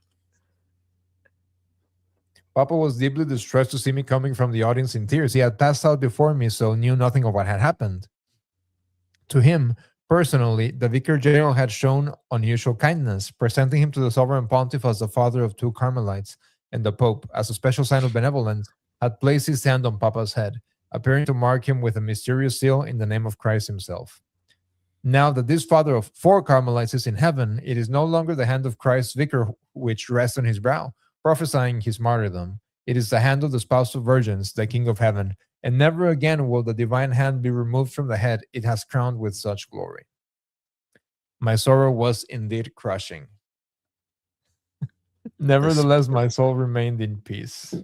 Papa was deeply distressed to see me coming from the audience in tears. He had passed out before me, so knew nothing of what had happened. To him, personally, the Vicar General had shown unusual kindness, presenting him to the Sovereign Pontiff as the father of 2 Carmelites, and the Pope, as a special sign of benevolence, had placed his hand on Papa's head, appearing to mark him with a mysterious seal in the name of Christ himself. Now that this father of 4 Carmelites is in heaven, it is no longer the hand of Christ's vicar which rests on his brow, prophesying his martyrdom. It is the hand of the spouse of virgins, the King of heaven, and never again will the divine hand be removed from the head it has crowned with such glory. My sorrow was indeed crushing. Nevertheless, my soul remained in peace.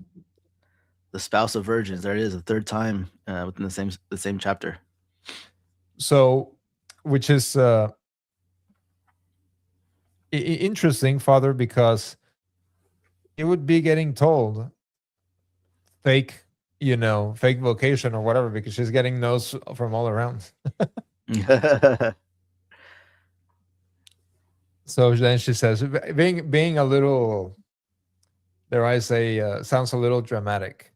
The spouse of virgins, there it is, the 3rd time within the same chapter. So, which is interesting, Father, because it would be getting told fake vocation or whatever, because she's getting no's from all around. So then she says, being a little, dare I say, sounds a little dramatic.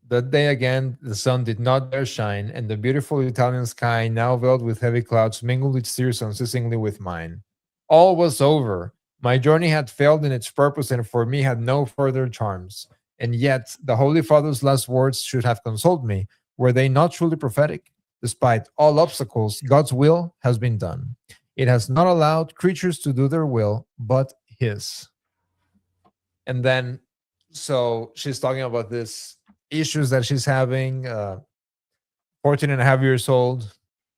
That day again, the sun did not dare shine, and the beautiful Italian sky, now veiled with heavy clouds, mingled its tears unceasingly with mine. All was over. My journey had failed in its purpose, and for me had no further charms. And yet, the Holy Father's last words should have consoled me. Were they not truly prophetic? Despite all obstacles, God's will has been done. It has not allowed creatures to do their will, but His. And then, so she's talking about this issues that she's having, 14 and a half years old,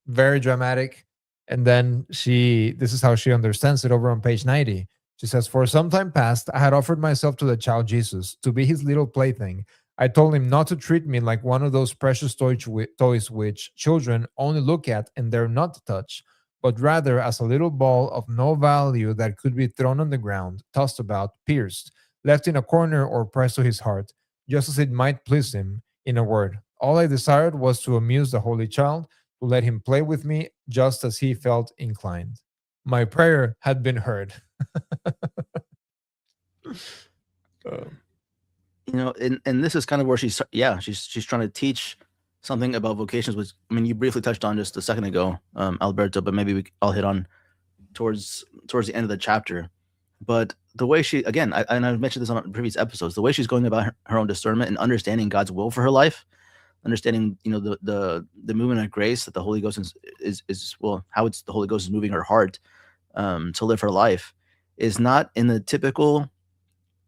very dramatic. And then this is how she understands it over on page 90. She says, for some time past, I had offered myself to the child Jesus to be his little plaything. I told him not to treat me like one of those precious toys which children only look at and dare not touch, but rather as a little ball of no value that could be thrown on the ground, tossed about, pierced, left in a corner, or pressed to his heart, just as it might please him. In a word, all I desired was to amuse the Holy Child, to let him play with me just as he felt inclined. My prayer had been heard. And this is kind of where she's trying to teach something about vocations, which, I mean, you briefly touched on just a second ago, Alberto, but maybe I'll hit on towards the end of the chapter. But the way she, again, I've mentioned this on previous episodes, the way she's going about her own discernment and understanding God's will for her life, understanding, the movement of grace that the Holy Ghost is how it's the Holy Ghost is moving her heart to live her life, is not in the typical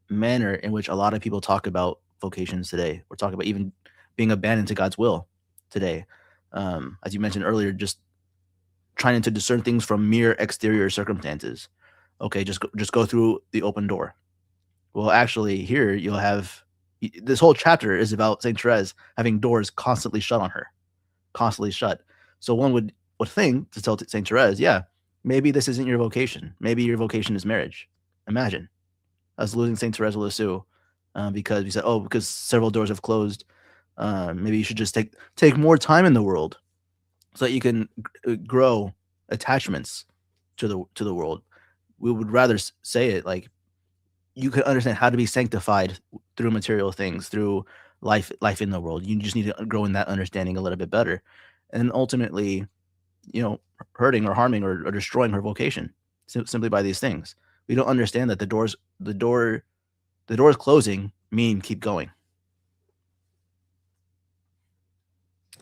manner in which a lot of people talk about vocations today. We're talking about even being abandoned to God's will today. As you mentioned earlier, just trying to discern things from mere exterior circumstances. Okay, just go through the open door. Well, actually, here you'll have this whole chapter is about Saint Therese having doors constantly shut on her, constantly shut. So one would think to tell Saint Therese, yeah, maybe this isn't your vocation. Maybe your vocation is marriage. Imagine us losing Saint Therese of Lisieux because we said, oh, because several doors have closed. Maybe you should just take more time in the world so that you can grow attachments to the world. We would rather say it like you could understand how to be sanctified through material things, through life in the world. You just need to grow in that understanding a little bit better, and ultimately, hurting or harming or destroying her vocation simply by these things. We don't understand that the doors closing mean keep going.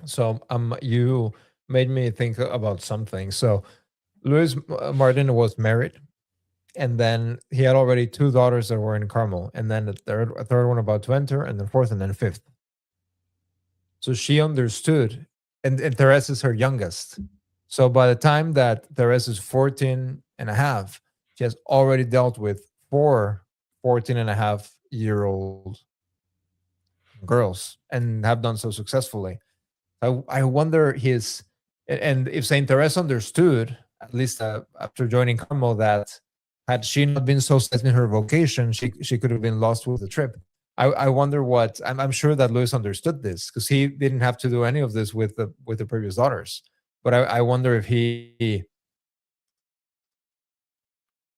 So you made me think about something. So Louis Martin was married, and then he had already 2 daughters that were in Carmel, and then a third one about to enter, and then fourth, and then fifth. So she understood, and Therese is her youngest. So by the time that Therese is 14 and a half, she has already dealt with 4 14-and-a-half-year-old girls and have done so successfully. I wonder and if Saint Therese understood, at least after joining Carmel, that had she not been so set in her vocation, she could have been lost with the trip. I wonder what I'm sure that Louis understood this because he didn't have to do any of this with the previous daughters. But I wonder if he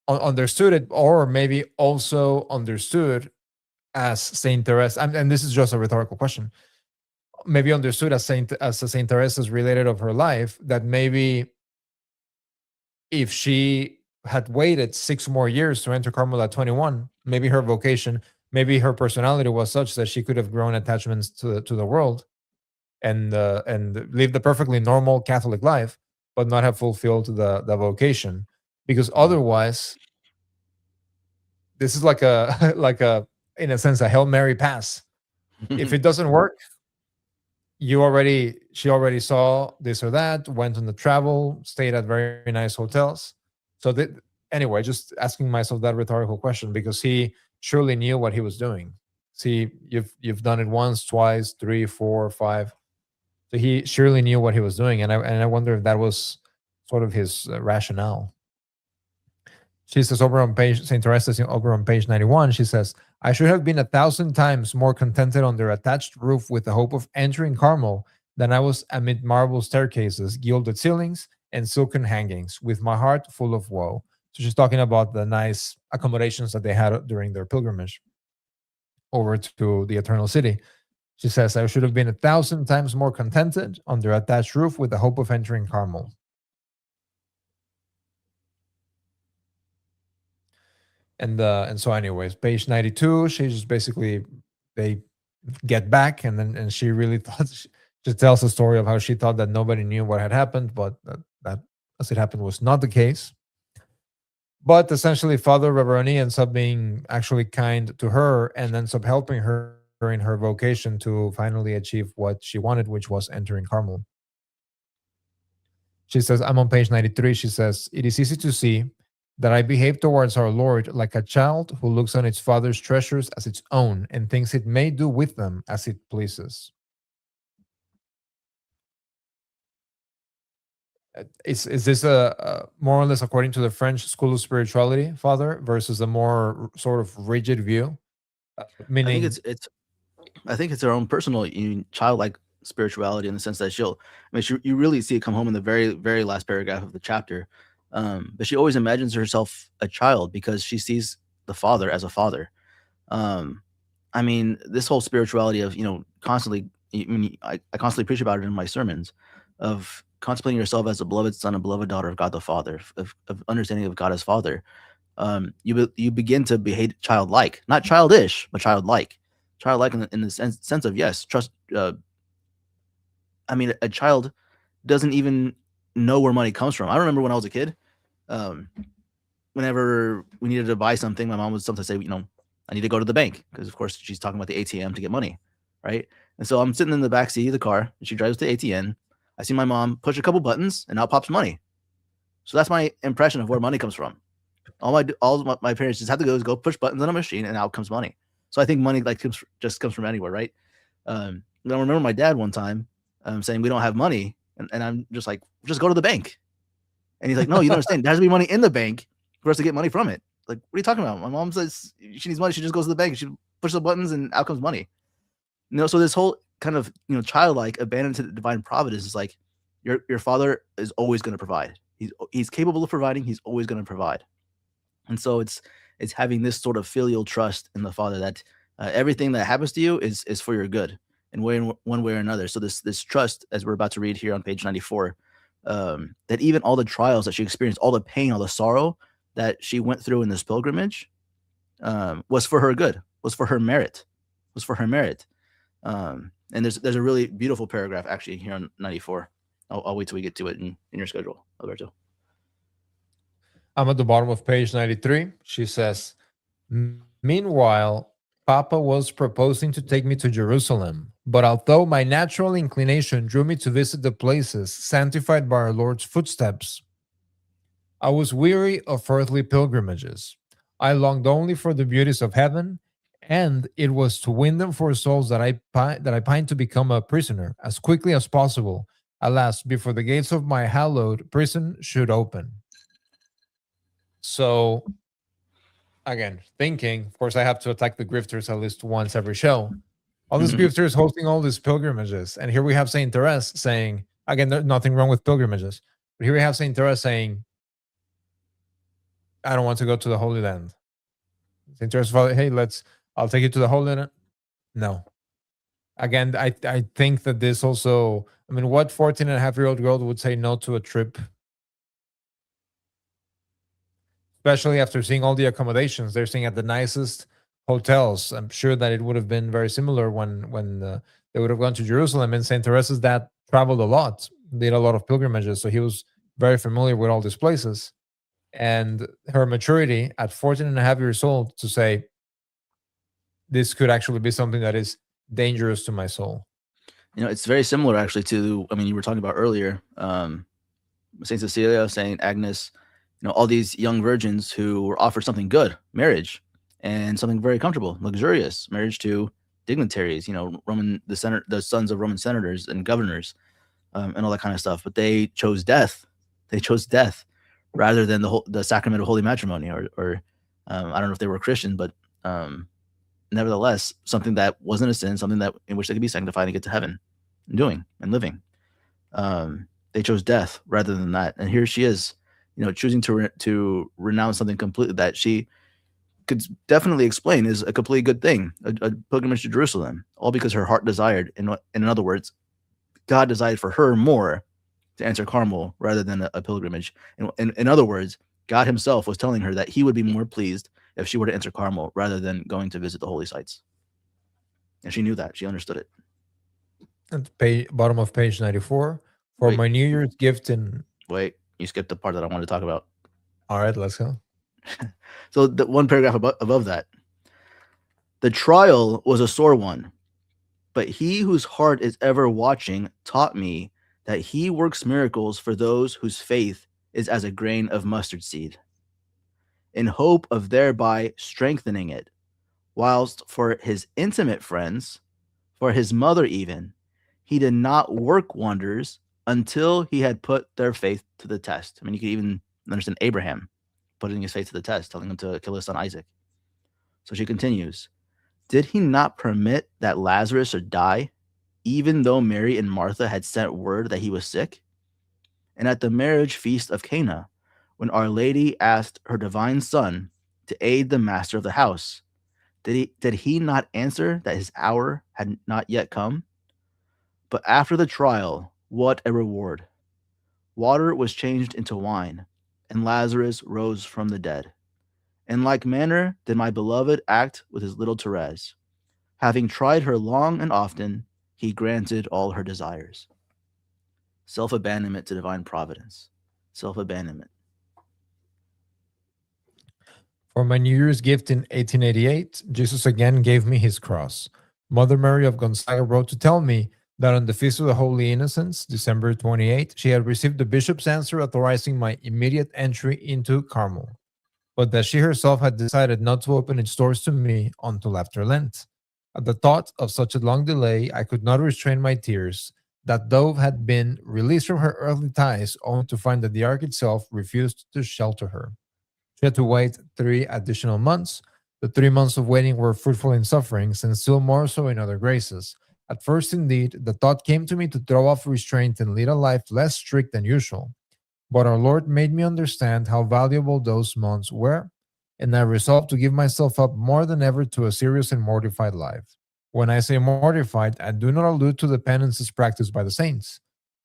understood it, or maybe also understood as Saint Therese. And this is just a rhetorical question. Maybe understood as Saint Theresa's related of her life, that maybe if she had waited 6 more years to enter Carmel at 21, maybe her vocation, maybe her personality was such that she could have grown attachments to the world and lived a perfectly normal Catholic life, but not have fulfilled the vocation. Because otherwise, this is like a like a in a sense a Hail Mary pass. If it doesn't work, she already saw this or that, went on the travel, stayed at very nice hotels. So anyway, just asking myself that rhetorical question, because he surely knew what he was doing. See, you've done it once, twice, 3, 4, 5. So he surely knew what he was doing, and I wonder if that was sort of his rationale. She says over on page Saint Teresa over on page 91. She says, "I should have been 1,000 times more contented under attached roof with the hope of entering Carmel than I was amid marble staircases, gilded ceilings, and silken hangings, with my heart full of woe." So she's talking about the nice accommodations that they had during their pilgrimage over to the Eternal City. She says, "I should have been 1,000 times more contented under attached roof with the hope of entering Carmel." And so anyways, page 92, she just basically, they get back, and she really thought, she tells a story of how she thought that nobody knew what had happened, but that as it happened was not the case. But essentially, Father Reveroni ends up being actually kind to her and ends up helping her in her vocation to finally achieve what she wanted, which was entering Carmel. She says, I'm on page 93. She says, "It is easy to see that I behave towards our Lord like a child who looks on its father's treasures as its own and thinks it may do with them as it pleases." Is this a more or less according to the French school of spirituality, Father, versus a more sort of rigid view? I think Meaning, it's her own personal childlike spirituality, in the sense that you really see it come home in the very, very last paragraph of the chapter. But she always imagines herself a child because she sees the Father as a father. I mean, this whole spirituality of, constantly, I constantly preach about it in my sermons, of contemplating yourself as a beloved son and beloved daughter of God the Father, of understanding of God as Father. You begin to behave childlike, not childish, but childlike in the sense of, yes, trust. I mean, a child doesn't even know where money comes from. I remember when I was a kid, whenever we needed to buy something, my mom would sometimes say, I need to go to the bank, because of course she's talking about the ATM to get money, right? And so I'm sitting in the back seat of the car, and she drives to the ATM. I see my mom push a couple buttons, and out pops money. So that's my impression of where money comes from. All my parents just have to do is go push buttons on a machine, and out comes money. So I think money like just comes from anywhere, right? I remember my dad one time saying we don't have money, and I'm just like, just go to the bank. And he's like, no, you don't understand. There has to be money in the bank for us to get money from it. Like, what are you talking about? My mom says she needs money. She just goes to the bank. She pushes the buttons, and out comes money. So this whole kind of childlike abandon to the divine providence is like your father is always going to provide. He's capable of providing. He's always going to provide. And so it's having this sort of filial trust in the Father that everything that happens to you is for your good in one way or another. So this trust, as we're about to read here on page 94, that even all the trials that she experienced, all the pain, all the sorrow that she went through in this pilgrimage, was for her good, was for her merit. And there's a really beautiful paragraph actually here on 94. I'll wait till we get to it in your schedule, Alberto. I'm at the bottom of page 93. She says, meanwhile, Papa was proposing to take me to Jerusalem, but although my natural inclination drew me to visit the places sanctified by our Lord's footsteps, I was weary of earthly pilgrimages. I longed only for the beauties of heaven, and it was to win them for souls that I pined to become a prisoner as quickly as possible, alas, before the gates of my hallowed prison should open. So, again, thinking, of course, I have to attack the grifters at least once every show. All these grifters hosting all these pilgrimages. And here we have St. Therese saying, again, there's nothing wrong with pilgrimages, but here we have St. Therese saying, I don't want to go to the Holy Land. St. Therese, hey, I'll take you to the Holy Land. No. Again, I think that this also, I mean, what 14-and-a-half-year-old girl would say no to a trip? Especially after seeing all the accommodations. They're staying at the nicest hotels. I'm sure that it would have been very similar when they would have gone to Jerusalem. And St. Teresa's dad traveled a lot, did a lot of pilgrimages. So he was very familiar with all these places. And her maturity at 14 and a half years old to say, this could actually be something that is dangerous to my soul. It's very similar actually to, you were talking about earlier, St. Cecilia, St. Agnes, all these young virgins who were offered something good, marriage, and something very comfortable, luxurious, marriage to dignitaries, the sons of Roman senators and governors, and all that kind of stuff. But they chose death. They chose death rather than the sacrament of holy matrimony, or I don't know if they were Christian, but nevertheless, something that wasn't a sin, something that in which they could be sanctified and get to heaven, and doing and living. They chose death rather than that, and here she is, choosing to renounce something completely that she could definitely explain is a completely good thing, a pilgrimage to Jerusalem, all because her heart desired. In other words, God desired for her more to enter Carmel rather than a pilgrimage. In other words, God himself was telling her that he would be more pleased if she were to enter Carmel rather than going to visit the holy sites. And she knew that. She understood it. At the bottom of page 94, for my New Year's gift in... Wait, you skipped the part that I wanted to talk about. All right, let's go. So the one paragraph above that. The trial was a sore one, but he whose heart is ever watching taught me that he works miracles for those whose faith is as a grain of mustard seed, in hope of thereby strengthening it, whilst for his intimate friends, for his mother even, he did not work wonders until he had put their faith to the test. You could even understand Abraham putting his faith to the test, telling him to kill his son Isaac. So she continues, did he not permit that Lazarus should die, even though Mary and Martha had sent word that he was sick? And at the marriage feast of Cana, when Our Lady asked her divine son to aid the master of the house, did he not answer that his hour had not yet come? But after the trial, what a reward! Water was changed into wine, and Lazarus rose from the dead. In like manner did my beloved act with his little Therese. Having tried her long and often, he granted all her desires. Self-abandonment to divine providence. Self-abandonment. For my New Year's gift in 1888, Jesus again gave me his cross. Mother Mary of Gonzaga wrote to tell me that on the Feast of the Holy Innocents, December 28, she had received the bishop's answer authorizing my immediate entry into Carmel. but that she herself had decided not to open its doors to me until after Lent. At the thought of such a long delay, I could not restrain my tears. That dove had been released from her earthly ties only to find that the ark itself refused to shelter her. She had to wait 3 additional months. The 3 months of waiting were fruitful in sufferings and still more so in other graces. At first, indeed, the thought came to me to throw off restraint and lead a life less strict than usual. But our Lord made me understand how valuable those months were, and I resolved to give myself up more than ever to a serious and mortified life. When I say mortified, I do not allude to the penances practiced by the saints.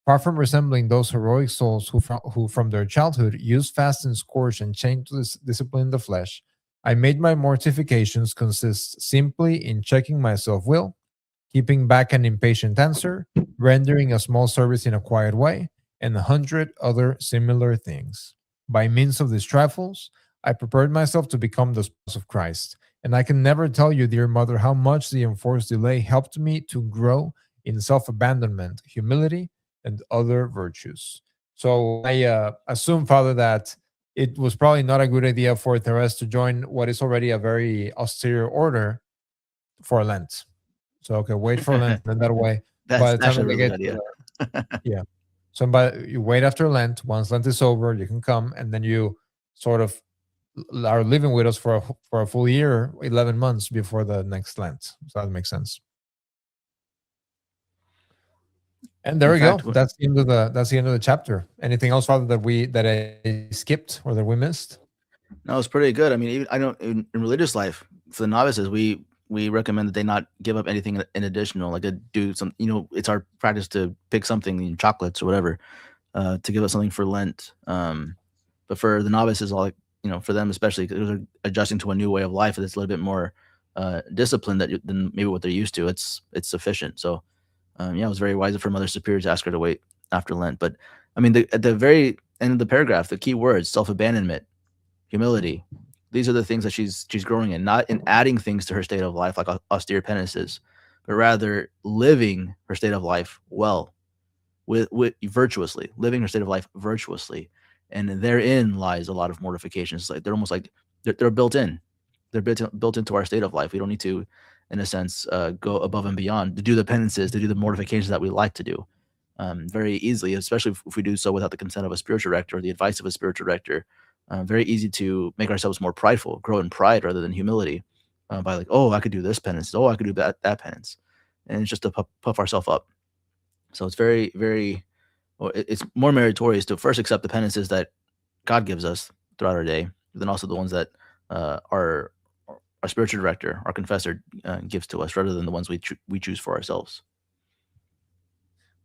Far from resembling those heroic souls who from their childhood used fast and scourge and chained to this discipline the flesh, I made my mortifications consist simply in checking my self will, keeping back an impatient answer, rendering a small service in a quiet way, and 100 other similar things. By means of these trifles, I prepared myself to become the spouse of Christ. And I can never tell you, dear mother, how much the enforced delay helped me to grow in self abandonment, humility, and other virtues. So I assume, Father, that it was probably not a good idea for Therese to join what is already a very austere order for Lent. So, okay, wait for Lent, and that way, by That's the time actually that a they really get good to idea. yeah. So you wait after Lent. Once Lent is over, you can come, and then you sort of are living with us for a full year, 11 months before the next Lent. So that makes sense. And there In we go. fact, That's the end of the chapter. Anything else, Father, that I skipped or that we missed? no, it's pretty good. I mean, even, I know in religious life for the novices, we recommend that they not give up anything in additional, like to do some. It's our practice to pick something, chocolates or whatever, to give us something for Lent. But for the novices, all for them especially, because they're adjusting to a new way of life that's a little bit more disciplined than maybe what they're used to. It's sufficient. So yeah, it was very wise for Mother Superior to ask her to wait after Lent. But I mean, at the very end of the paragraph, the key words: self-abandonment, humility. These are the things that she's growing in, not in adding things to her state of life like austere penances, but rather living her state of life well, with virtuously, living her state of life virtuously, and therein lies a lot of mortifications. Like they're almost like they're built in, they're built into our state of life. We don't need to, in a sense, go above and beyond to do the penances, to do the mortifications that we like to do very easily, especially if we do so without the consent of a spiritual director or the advice of a spiritual director. Very easy to make ourselves more prideful, grow in pride rather than humility, by like, oh, I could do this penance, oh, I could do that penance, and it's just to puff ourselves up. So it's very, very, well, it's more meritorious to first accept the penances that God gives us throughout our day, but then also the ones that our spiritual director, our confessor, gives to us, rather than the ones we choose for ourselves.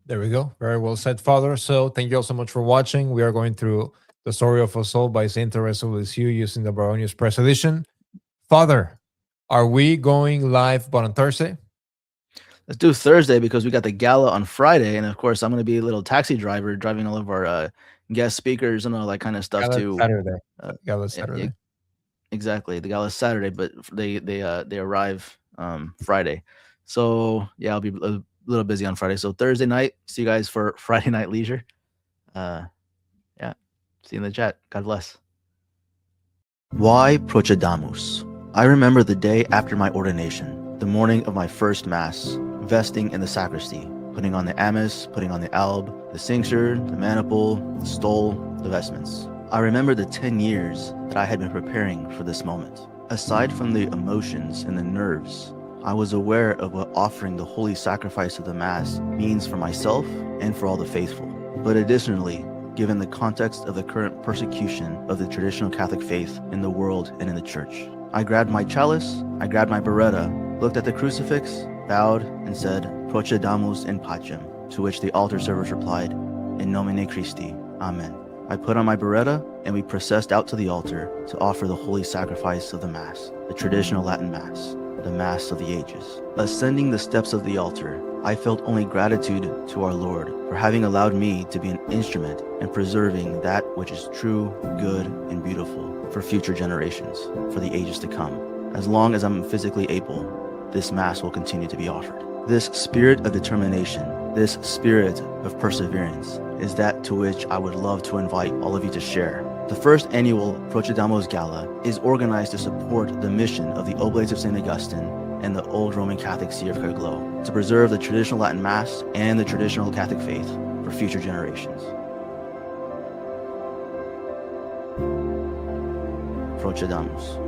There we go. Very well said, Father. So thank you all so much for watching. We are going through the story of a soul by Saint Teresa of Lisieux using the Baronius Press edition. Father, are we going live but on Thursday? Let's do Thursday because we got the gala on Friday, and of course I'm going to be a little taxi driver driving all of our guest speakers and all that kind of stuff Gala's too. Saturday. Yeah, Saturday. exactly. The gala's Saturday, but they arrive Friday. So yeah, I'll be a little busy on Friday. So Thursday night, see you guys for Friday night leisure. Yeah, see you in the chat. God bless. Why Procedamus? I remember the day after my ordination, the morning of my first mass, vesting in the sacristy, putting on the amice, putting on the alb, the cincture, the maniple, the stole, the vestments. I remember the 10 years that I had been preparing for this moment. Aside from the emotions and the nerves, I was aware of what offering the holy sacrifice of the Mass means for myself and for all the faithful. But additionally, given the context of the current persecution of the traditional Catholic faith in the world and in the church, I grabbed my chalice, I grabbed my beretta, looked at the crucifix, bowed, and said, Procedamus in pacem, to which the altar servers replied, In nomine Christi, Amen. I put on my beretta, and we processed out to the altar to offer the holy sacrifice of the Mass, the traditional Latin Mass, the Mass of the ages. Ascending the steps of the altar, I felt only gratitude to our Lord for having allowed me to be an instrument in preserving that which is true, good, and beautiful for future generations, for the ages to come. As long as I'm physically able, this Mass will continue to be offered. This spirit of determination, this spirit of perseverance, is that to which I would love to invite all of you to share. The first annual Procedamus Gala is organized to support the mission of the Oblates of St. Augustine and the Old Roman Catholic See of Caer-Glow to preserve the traditional Latin Mass and the traditional Catholic faith for future generations. Procedamus.